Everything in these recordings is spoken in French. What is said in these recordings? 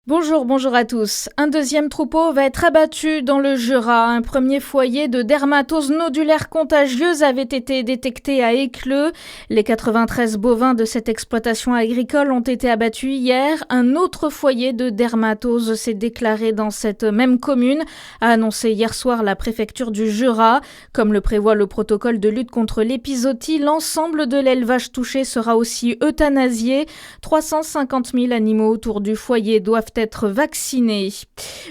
Bonjour à tous. Un deuxième troupeau va être abattu dans le Jura. Un premier foyer de dermatose nodulaire contagieuse avait été détecté à Écleux. Les 93 bovins de cette exploitation agricole ont été abattus hier. Un autre foyer de dermatose s'est déclaré dans cette même commune, a annoncé hier soir la préfecture du Jura. Comme le prévoit le protocole de lutte contre l'épizootie, l'ensemble de l'élevage touché sera aussi euthanasié. 350 000 animaux autour du foyer doivent être vaccinés.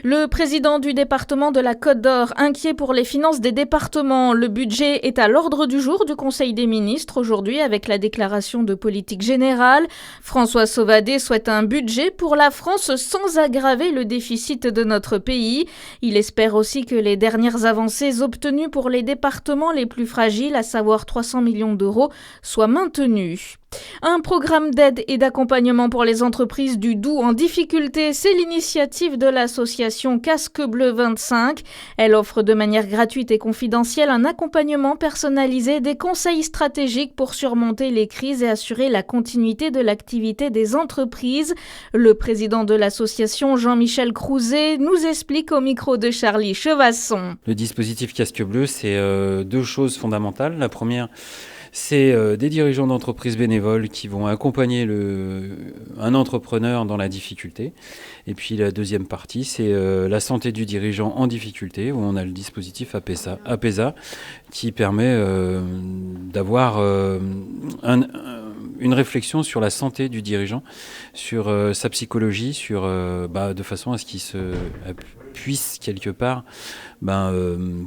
Le président du département de la Côte d'Or, inquiet pour les finances des départements. Le budget est à l'ordre du jour du Conseil des ministres aujourd'hui avec la déclaration de politique générale. François Sauvadet souhaite un budget pour la France sans aggraver le déficit de notre pays. Il espère aussi que les dernières avancées obtenues pour les départements les plus fragiles, à savoir 300 millions d'euros, soient maintenues. Un programme d'aide et d'accompagnement pour les entreprises du Doubs en difficulté, c'est l'initiative de l'association Casque Bleu 25. Elle offre de manière gratuite et confidentielle un accompagnement personnalisé, des conseils stratégiques pour surmonter les crises et assurer la continuité de l'activité des entreprises. Le président de l'association, Jean-Michel Crouzet, nous explique au micro de Charlie Chevasson. Le dispositif Casque Bleu, c'est deux choses fondamentales. La première, c'est des dirigeants d'entreprises bénévoles qui vont accompagner un entrepreneur dans la difficulté. Et puis la deuxième partie, c'est la santé du dirigeant en difficulté, où on a le dispositif APESA qui permet d'avoir une réflexion sur la santé du dirigeant, sur sa psychologie, de façon à ce qu'il puisse quelque part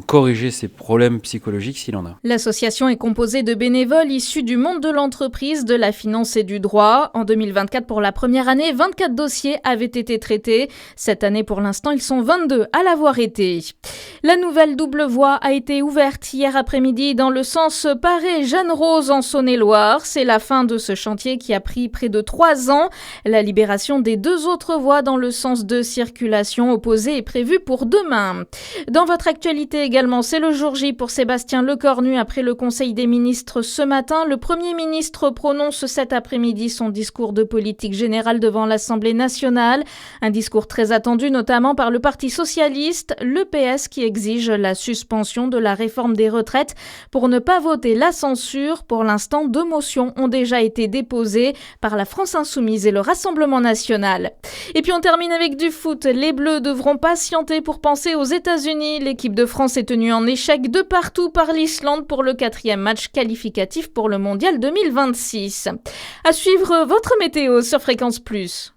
corriger ses problèmes psychologiques s'il en a. L'association est composée de bénévoles issus du monde de l'entreprise, de la finance et du droit. En 2024, pour la première année, 24 dossiers avaient été traités. Cette année, pour l'instant, ils sont 22 à l'avoir été. La nouvelle double voie a été ouverte hier après-midi dans le sens Paray-Jeanne-Rose en Saône-et-Loire. C'est la fin de ce chantier qui a pris près de 3 ans. La libération des deux autres voies dans le sens de circulation opposé est prévue pour demain. Dans votre actualité également, c'est le jour J pour Sébastien Lecornu après le Conseil des ministres ce matin. Le Premier ministre prononce cet après-midi son discours de politique générale devant l'Assemblée nationale. Un discours très attendu notamment par le Parti socialiste, le PS qui exige la suspension de la réforme des retraites pour ne pas voter la censure. Pour l'instant, 2 motions ont déjà été déposées par la France Insoumise et le Rassemblement national. Et puis on termine avec du foot. Les Bleus devront patienter pour penser aux États-Unis. L'équipe de France est tenue en échec de partout par l'Islande pour le 4e match qualificatif pour le Mondial 2026. À suivre votre météo sur Fréquence Plus.